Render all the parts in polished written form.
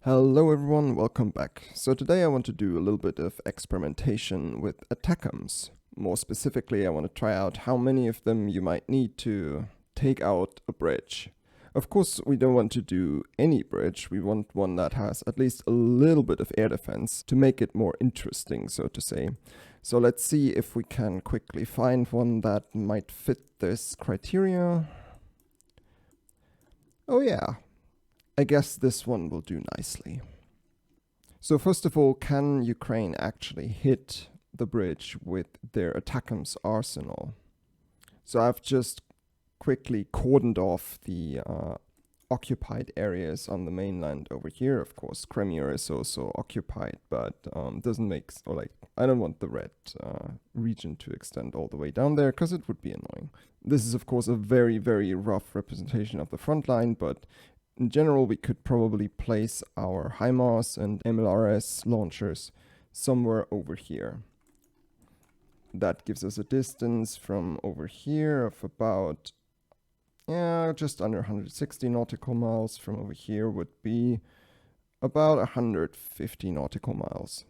Hello everyone, welcome back. So today I want to do a little bit of experimentation with ATACMS. More specifically, I want to try out how many of them you might need to take out a bridge. Of course, we don't want to do any bridge, we want one that has at least a little bit of air defense to make it more interesting, so to say. So let's see if we can quickly find one that might fit this criteria. Oh yeah, I guess this one will do nicely. So first of all, can Ukraine actually hit the bridge with their ATACMS arsenal? So I've just quickly cordoned off the occupied areas on the mainland over here. Of course, Crimea is also occupied, but doesn't make, or like, I don't want the red region to extend all the way down there because it would be annoying. This is of course a very, very rough representation of the front line, but in general, we could probably place our HIMARS and MLRS launchers somewhere over here. That gives us a distance from over here of about, just under 160 nautical miles. From over here would be about 150 nautical miles.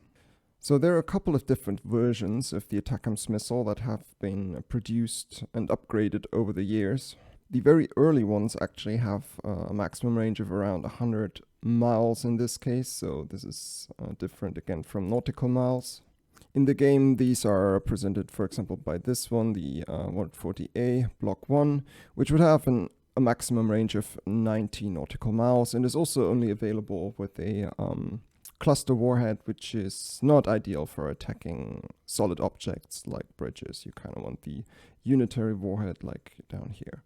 So there are a couple of different versions of the ATACMS missile that have been produced and upgraded over the years. The very early ones actually have a maximum range of around 100 miles in this case, so this is different again from nautical miles. In the game, these are represented, for example, by this one, the 140A Block 1, which would have a maximum range of 90 nautical miles and is also only available with a cluster warhead, which is not ideal for attacking solid objects like bridges. You kind of want the unitary warhead like down here.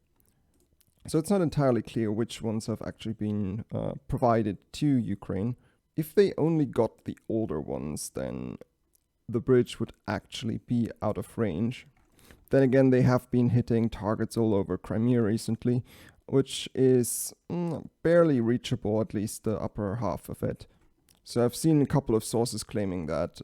So it's not entirely clear which ones have actually been provided to Ukraine. If they only got the older ones, then the bridge would actually be out of range. Then again, they have been hitting targets all over Crimea recently, which is barely reachable, at least the upper half of it. So I've seen a couple of sources claiming that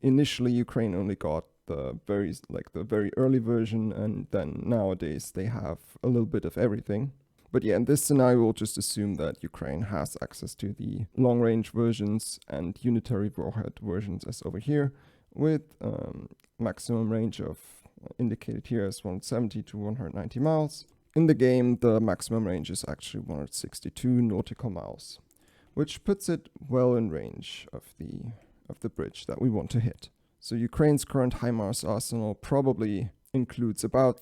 initially Ukraine only got the very early version, and then nowadays they have a little bit of everything. But yeah, in this scenario, we'll just assume that Ukraine has access to the long-range versions and unitary warhead versions as over here, with maximum range of indicated here as 170 to 190 miles. In the game, the maximum range is actually 162 nautical miles, which puts it well in range of the bridge that we want to hit. So Ukraine's current HIMARS arsenal probably includes about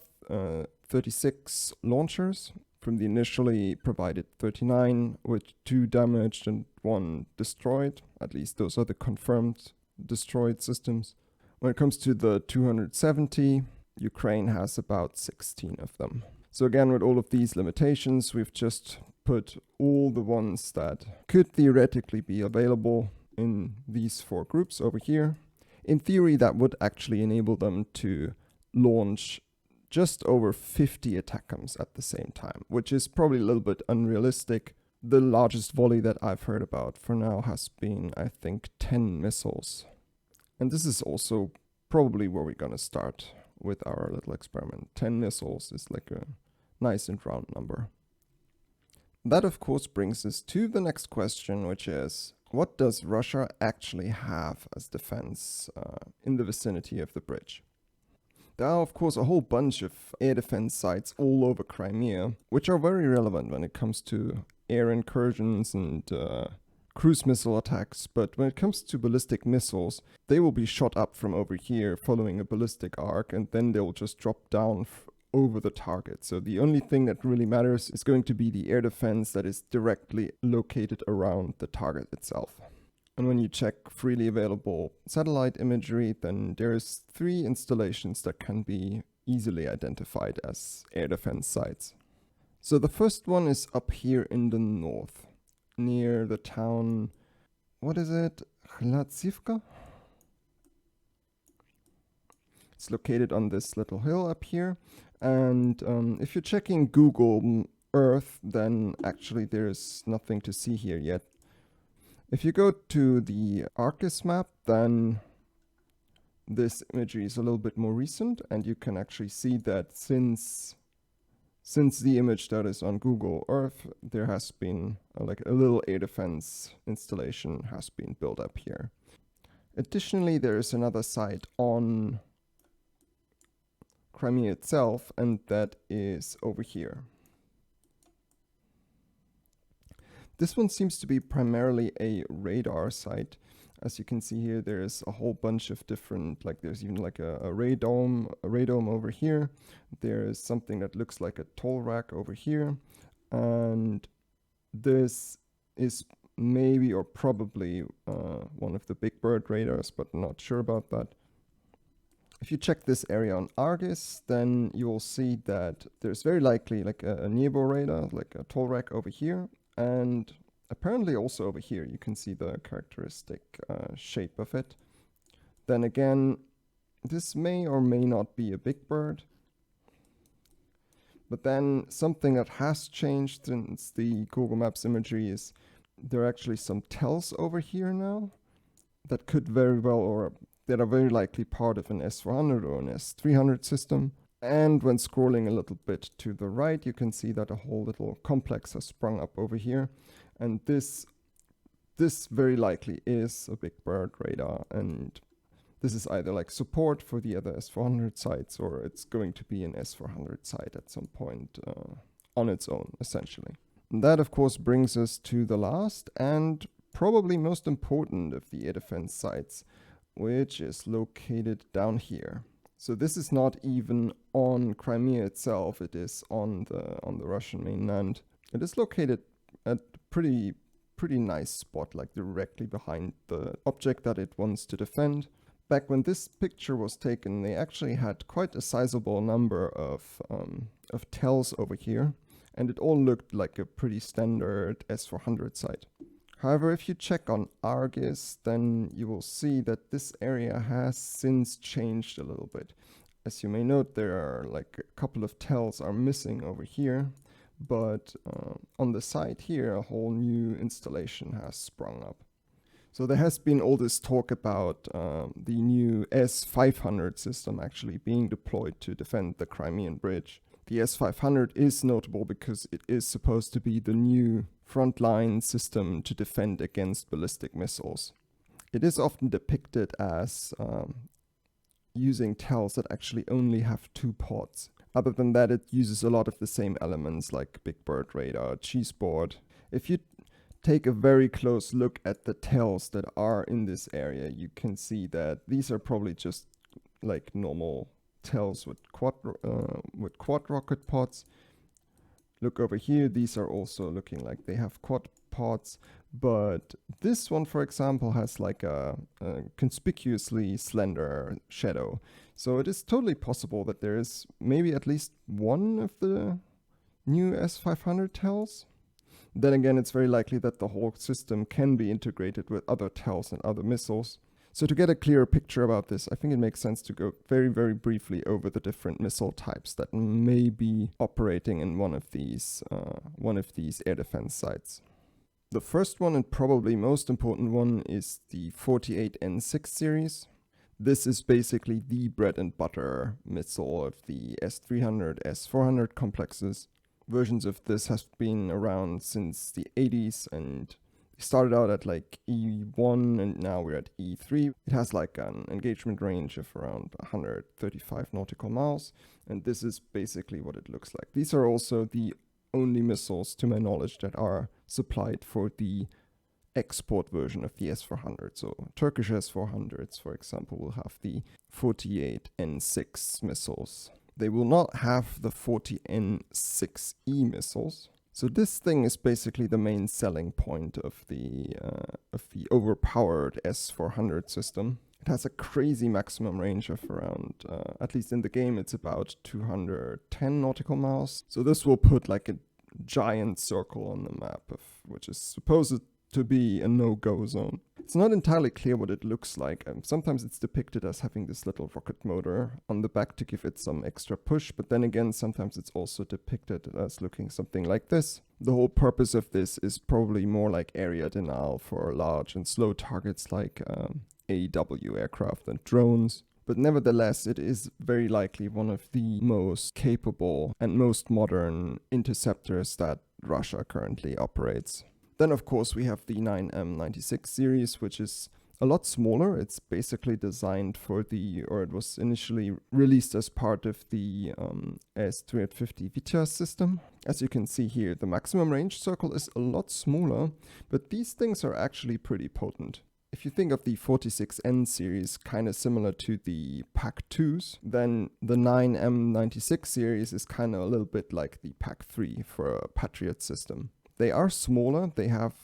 36 launchers from the initially provided 39, with 2 damaged and 1 destroyed. At least those are the confirmed destroyed systems. When it comes to the 270, Ukraine has about 16 of them. So again, with all of these limitations, we've just put all the ones that could theoretically be available in these 4 groups over here. In theory, that would actually enable them to launch just over 50 ATACMS at the same time, which is probably a little bit unrealistic. The largest volley that I've heard about for now has been, I think, 10 missiles. And this is also probably where we're gonna start with our little experiment. 10 missiles is like a nice and round number. That of course brings us to the next question, which is, what does Russia actually have as defense in the vicinity of the bridge? There are of course a whole bunch of air defense sites all over Crimea, which are very relevant when it comes to air incursions and cruise missile attacks, but when it comes to ballistic missiles, they will be shot up from over here following a ballistic arc, and then they'll just drop down over the target. So the only thing that really matters is going to be the air defense that is directly located around the target itself. And when you check freely available satellite imagery, then there's 3 installations that can be easily identified as air defense sites. So the first one is up here in the north, near the town, what is it? Hlatsivka? It's located on this little hill up here. And if you're checking Google Earth, then actually there's nothing to see here yet. If you go to the ARCIS map, then this imagery is a little bit more recent, and you can actually see that since since the image that is on Google Earth, there has been like a little air defense installation has been built up here. Additionally, there is another site on Crimea itself, and that is over here. This one seems to be primarily a radar site. As you can see here, there's a whole bunch of different, like there's even like a radome over here. There's something that looks like a toll rack over here. And this is maybe or probably one of the Big Bird radars, but not sure about that. If you check this area on Argus, then you will see that there's very likely like a Nebo radar, like a toll rack over here. And apparently also over here, you can see the characteristic shape of it. Then again, this may or may not be a Big Bird. But then something that has changed since the Google Maps imagery is there are actually some tells over here now that could very well, or that are very likely part of an S400 or an S300 system. And when scrolling a little bit to the right, you can see that a whole little complex has sprung up over here. And this very likely is a Big Bird radar. And this is either like support for the other S400 sites, or it's going to be an S400 site at some point on its own, essentially. And that, of course, brings us to the last and probably most important of the air defense sites, which is located down here. So this is not even on Crimea itself, it is on the Russian mainland. It is located at a pretty nice spot, like directly behind the object that it wants to defend. Back when this picture was taken, they actually had quite a sizable number of tells over here, and it all looked like a pretty standard S400 site. However, if you check on Argus, then you will see that this area has since changed a little bit. As you may note, there are like a couple of tells are missing over here, but on the side here, a whole new installation has sprung up. So there has been all this talk about the new S500 system actually being deployed to defend the Crimean Bridge. The S500 is notable because it is supposed to be the new frontline system to defend against ballistic missiles. It is often depicted as using tells that actually only have 2 pods. Other than that, it uses a lot of the same elements like Big Bird radar, cheese board. If you take a very close look at the tells that are in this area, you can see that these are probably just like normal tells with quad rocket pods. Look over here, these are also looking like they have quad pods, but this one, for example, has like a conspicuously slender shadow. So it is totally possible that there is maybe at least one of the new S500 tells. Then again, it's very likely that the whole system can be integrated with other tells and other missiles. So to get a clearer picture about this, I think it makes sense to go very, very briefly over the different missile types that may be operating in one of these air defense sites. The first one and probably most important one is the 48N6 series. This is basically the bread and butter missile of the S300, S400 complexes. Versions of this have been around since the 80s, and they started out at like E1 and now we're at E3. It has like an engagement range of around 135 nautical miles, and this is basically what it looks like. These are also the only missiles, to my knowledge, that are supplied for the export version of the S400. So Turkish S400s, for example, will have the 48N6 missiles. They will not have the 40N6E missiles. So this thing is basically the main selling point of the overpowered S400 system. It has a crazy maximum range of around, at least in the game, it's about 210 nautical miles. So this will put like a giant circle on the map, which is supposed to be a no-go zone. It's not entirely clear what it looks like. Sometimes it's depicted as having this little rocket motor on the back to give it some extra push, but then again, sometimes it's also depicted as looking something like this. The whole purpose of this is probably more like area denial for large and slow targets like AW aircraft and drones. But nevertheless, it is very likely one of the most capable and most modern interceptors that Russia currently operates. Then, of course, we have the 9M96 series, which is a lot smaller. It's basically designed for or it was initially released as part of the S350 VITA system. As you can see here, the maximum range circle is a lot smaller, but these things are actually pretty potent. If you think of the 46N series, kind of similar to the PAC-2s, then the 9M96 series is kind of a little bit like the PAC-3 for a Patriot system. They are smaller, they have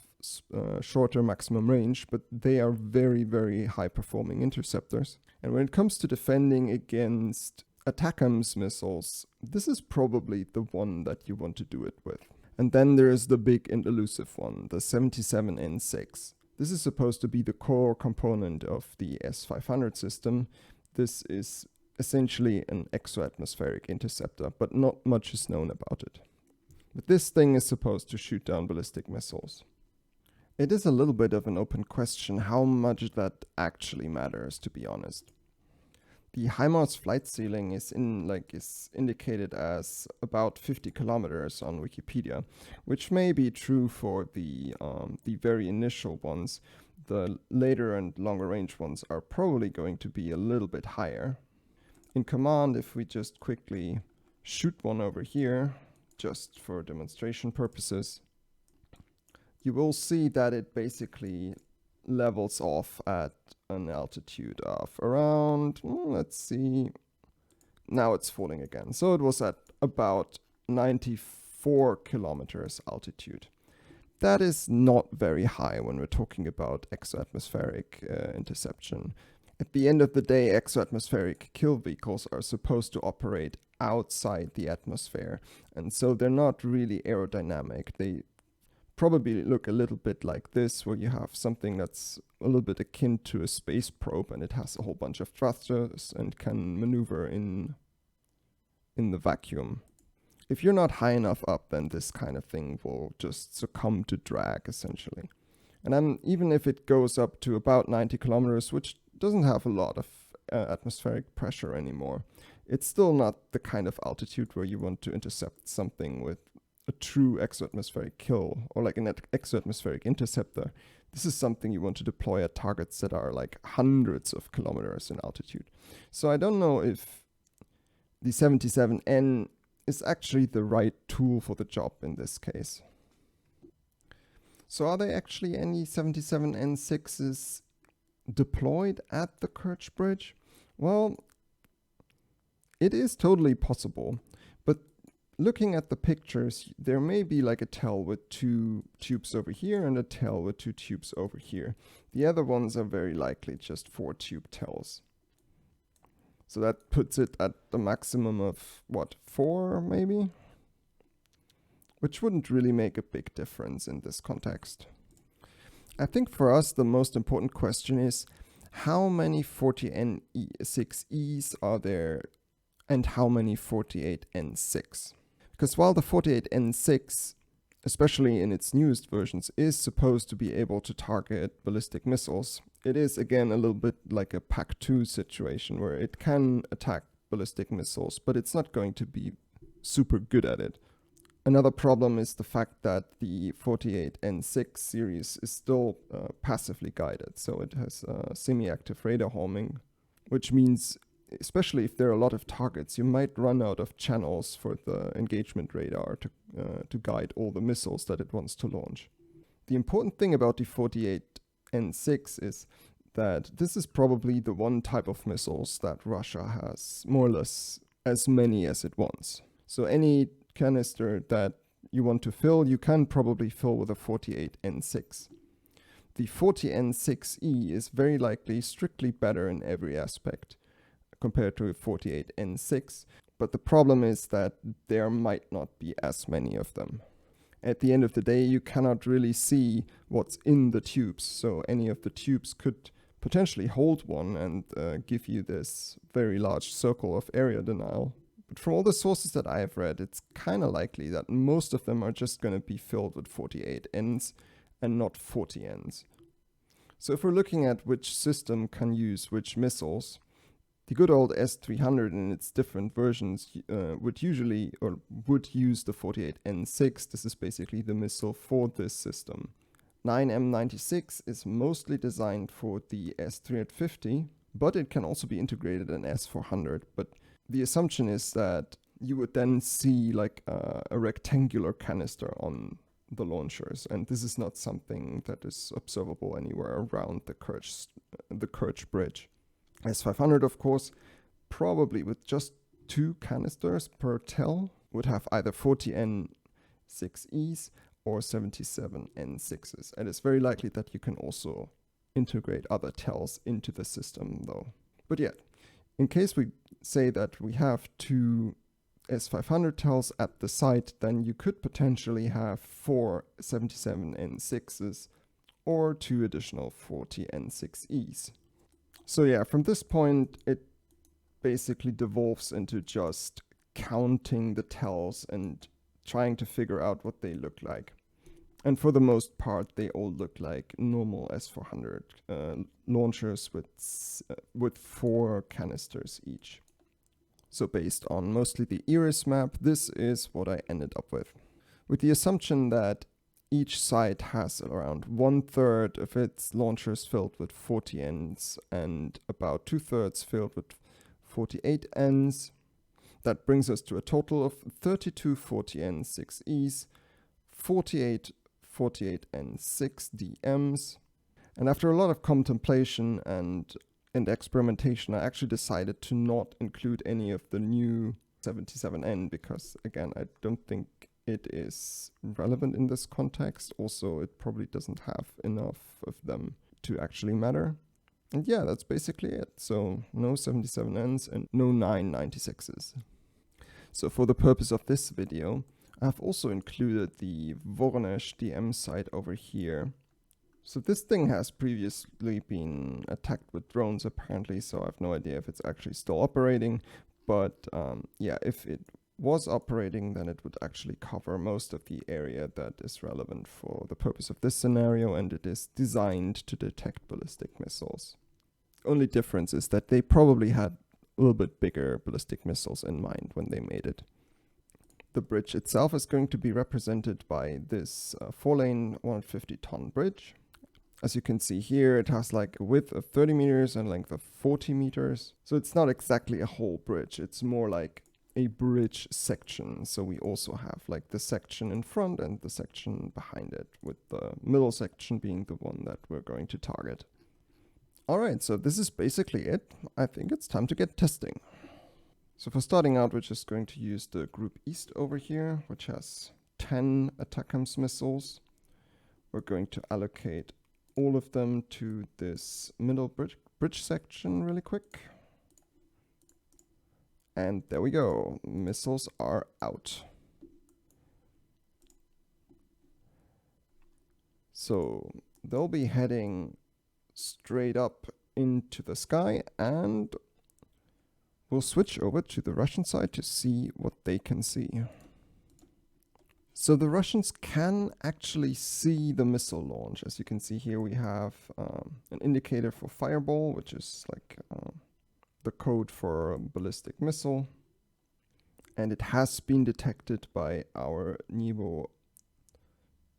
shorter maximum range, but they are very, very high-performing interceptors. And when it comes to defending against ATACMS missiles, this is probably the one that you want to do it with. And then there is the big and elusive one, the 77N6. This is supposed to be the core component of the S-500 system. This is essentially an exoatmospheric interceptor, but not much is known about it. But this thing is supposed to shoot down ballistic missiles. It is a little bit of an open question how much that actually matters, to be honest. The HIMARS flight ceiling is indicated as about 50 kilometers on Wikipedia, which may be true for the very initial ones. The later and longer range ones are probably going to be a little bit higher. In command, if we just quickly shoot one over here, just for demonstration purposes, you will see that it basically levels off at an altitude of around, let's see, now it's falling again. So it was at about 94 kilometers altitude. That is not very high when we're talking about exoatmospheric interception. At the end of the day, exoatmospheric kill vehicles are supposed to operate outside the atmosphere, and so they're not really aerodynamic. They probably look a little bit like this, where you have something that's a little bit akin to a space probe, and it has a whole bunch of thrusters and can maneuver in the vacuum. If you're not high enough up, then this kind of thing will just succumb to drag, essentially. And even if it goes up to about 90 kilometers, which doesn't have a lot of atmospheric pressure anymore, it's still not the kind of altitude where you want to intercept something with a true exoatmospheric kill, or like an exoatmospheric interceptor. This is something you want to deploy at targets that are like hundreds of kilometers in altitude. So I don't know if the 77N is actually the right tool for the job in this case. So are there actually any 77N6s deployed at the Kerch bridge? Well, it is totally possible, but looking at the pictures, there may be like a tail with 2 tubes over here and a tail with 2 tubes over here. The other ones are very likely just 4 tube tails. So that puts it at the maximum of, what, 4 maybe? Which wouldn't really make a big difference in this context. I think for us the most important question is, how many 40N6Es are there and how many 48N6? Because while the 48N6, especially in its newest versions, is supposed to be able to target ballistic missiles, it is again a little bit like a PAC-2 situation where it can attack ballistic missiles, but it's not going to be super good at it. Another problem is the fact that the 48N6 series is still passively guided, so it has semi-active radar homing, which means, especially if there are a lot of targets, you might run out of channels for the engagement radar to guide all the missiles that it wants to launch. The important thing about the 48N6 is that this is probably the one type of missiles that Russia has more or less as many as it wants. So any canister that you want to fill, you can probably fill with a 48N6. The 40N6E is very likely strictly better in every aspect compared to a 48N6, but the problem is that there might not be as many of them. At the end of the day, you cannot really see what's in the tubes, so any of the tubes could potentially hold one and give you this very large circle of area denial. But from all the sources that I have read, it's kind of likely that most of them are just going to be filled with 48Ns and not 40Ns. So if we're looking at which system can use which missiles, The good old S300 in its different versions would use the 48N6. This is basically the missile for this system. 9M96 is mostly designed for the S350, but it can also be integrated in S400. But the assumption is that you would then see like a rectangular canister on the launchers, and this is not something that is observable anywhere around the Kerch bridge. S500, of course, probably with just 2 canisters per TEL, would have either 40N6Es or 77N6s, and it's very likely that you can also integrate other TELs into the system though. But yeah, in case we say that we have 2 S500 TELs at the site, then you could potentially have 4 77N6s or 2 additional 40N6Es. So yeah, from this point, it basically devolves into just counting the TELs and trying to figure out what they look like. And for the most part, they all look like normal S400 launchers with 4 canisters each. So based on mostly the iris map, this is what I ended up with the assumption that each site has around 1/3 of its launchers filled with 40Ns and about 2/3 filled with 48Ns. That brings us to a total of 32 40N6Es, 48 48N6DMs. And after a lot of contemplation and experimentation, I actually decided to not include any of the new 77N because, again, I don't think it is relevant in this context. Also, it probably doesn't have enough of them to actually matter. And yeah, that's basically it. So no 77Ns and no 996s. So for the purpose of this video, I've also included the Voronezh DM site over here. So this thing has previously been attacked with drones apparently, so I have no idea if it's actually still operating. But yeah, if it was operating, then it would actually cover most of the area that is relevant for the purpose of this scenario, and it is designed to detect ballistic missiles. Only difference is that they probably had a little bit bigger ballistic missiles in mind when they made it. The bridge itself is going to be represented by this 4-lane 150-ton bridge. As you can see here, it has like a width of 30 meters and length of 40 meters. So it's not exactly a whole bridge. It's more like a bridge section. So we also have like the section in front and the section behind it, with the middle section being the one that we're going to target. Alright, so this is basically it. I think it's time to get testing. So for starting out, we're just going to use the Group East over here, which has 10 ATACMS missiles. We're going to allocate all of them to this middle bridge section really quick. And there we go. Missiles are out. So they'll be heading straight up into the sky, and we'll switch over to the Russian side to see what they can see. So the Russians can actually see the missile launch. As you can see here, we have an indicator for fireball, which is like the code for a ballistic missile. And it has been detected by our Nebo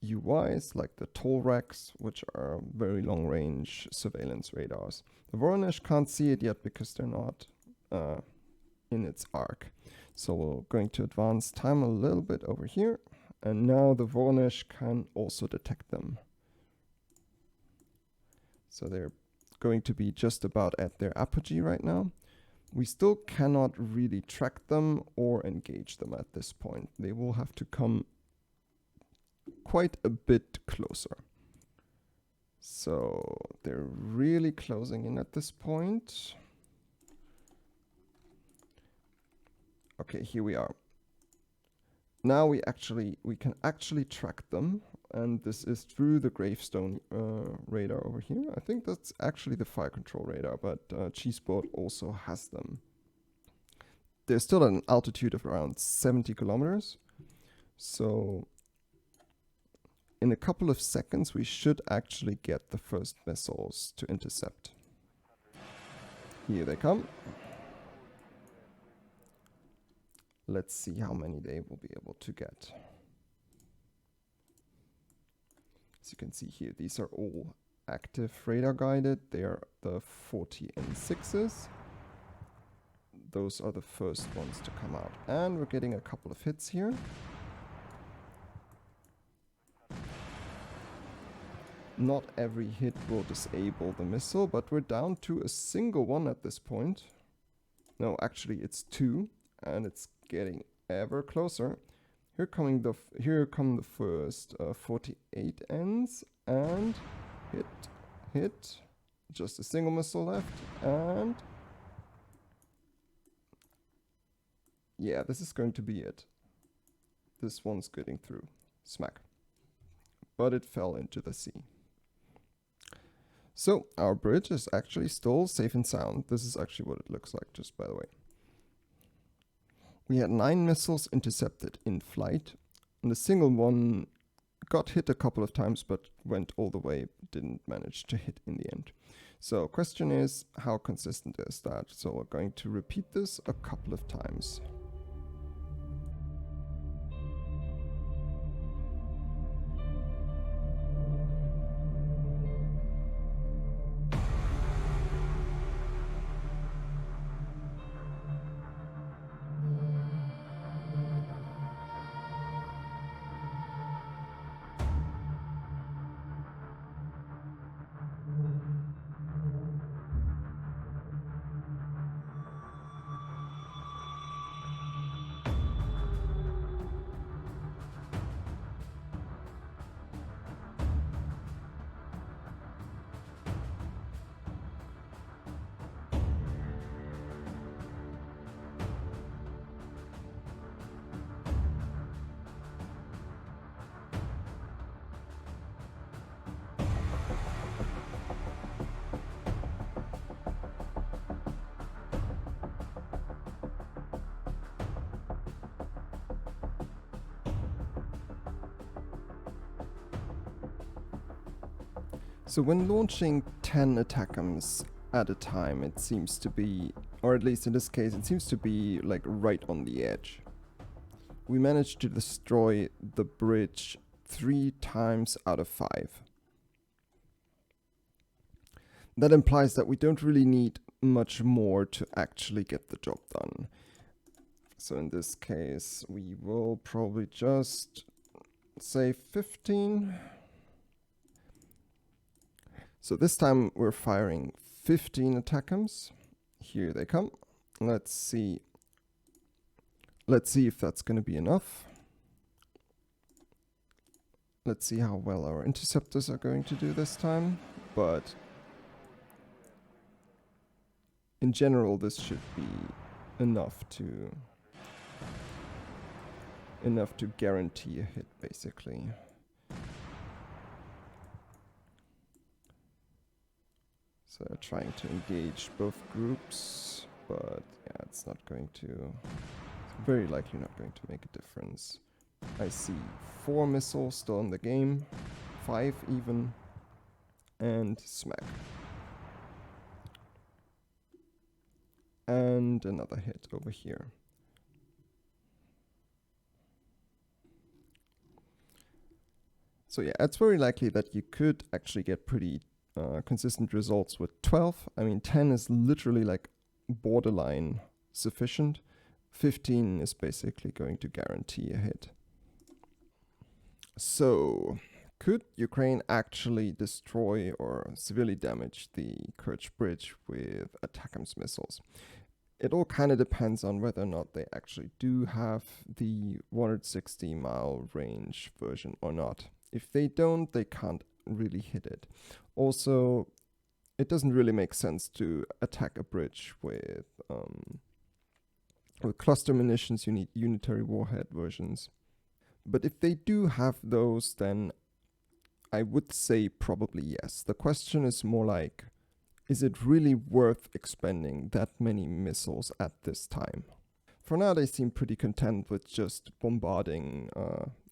UIs, like the Tolrex, which are very long-range surveillance radars. The Voronezh can't see it yet because they're not in its arc. So we're going to advance time a little bit over here. And now the Voronezh can also detect them. So they're going to be just about at their apogee right now. We still cannot really track them or engage them at this point. They will have to come quite a bit closer. So they're really closing in at this point. Okay, here we are. Now we can actually track them, and this is through the Gravestone radar over here. I think that's actually the fire control radar, but Cheeseboard also has them. They're still at an altitude of around 70 kilometers. So in a couple of seconds, we should actually get the first missiles to intercept. Here they come. let's see how many they will be able to get. As you can see here, these are all active radar guided. They are the 40 N6s. Those are the first ones to come out. And we're getting a couple of hits here. Not every hit will disable the missile, but we're down to a single one at this point. No, actually it's two, and it's getting ever closer. Here come the first 48 ends, and hit, just a single missile left, and yeah, this is going to be it. This one's getting through, smack. But it fell into the sea. So our bridge is actually still safe and sound. This is actually what it looks like, just by the way. We had 9 missiles intercepted in flight, and a single one got hit a couple of times but went all the way, didn't manage to hit in the end. So question is, how consistent is that? So we're going to repeat this a couple of times. So when launching 10 ATACMS at a time, it seems to be, or at least in this case, it seems to be like right on the edge. We managed to destroy the bridge 3 times out of 5. That implies that we don't really need much more to actually get the job done. So in this case, we will probably just say 15. So this time we're firing 15 ATACMS. Here they come. Let's see if that's going to be enough. Let's see how well our interceptors are going to do this time. But in general, this should be enough to guarantee a hit, basically. So they're trying to engage both groups, but yeah, it's very likely not going to make a difference. I see 4 missiles still in the game, 5 even, and smack. And another hit over here. So yeah, it's very likely that you could actually get pretty consistent results with 12. I mean, 10 is literally like borderline sufficient. 15 is basically going to guarantee a hit. So, could Ukraine actually destroy or severely damage the Kerch bridge with ATACMS missiles? It all kind of depends on whether or not they actually do have the 160-mile range version or not. If they don't, they can't really hit it. Also, it doesn't really make sense to attack a bridge with cluster munitions. You need unitary warhead versions. But if they do have those, then I would say probably yes. The question is more like, is it really worth expending that many missiles at this time? For now, they seem pretty content with just bombarding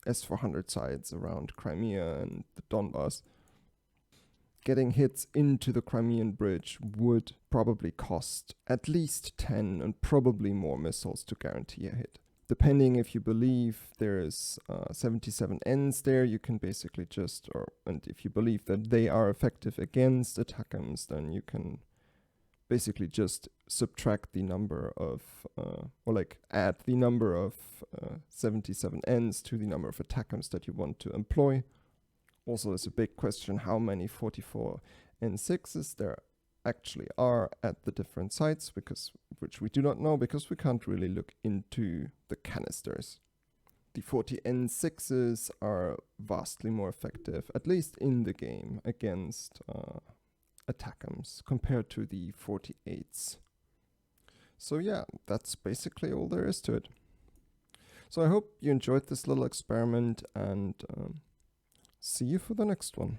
S-400 sites around Crimea and the Donbass. Getting hits into the Crimean bridge would probably cost at least 10 and probably more missiles to guarantee a hit. depending if you believe there is 77 ends there, you can basically just, and if you believe that they are effective against ATACMS, then you can basically just subtract the number of, or like add the number of 77 ends to the number of ATACMS that you want to employ. Also, there's a big question how many 44 N6s there actually are at the different sites, which we do not know because we can't really look into the canisters. The 40 N6s are vastly more effective, at least in the game, against ATACMS compared to the 48s. So yeah, that's basically all there is to it. So I hope you enjoyed this little experiment, and see you for the next one.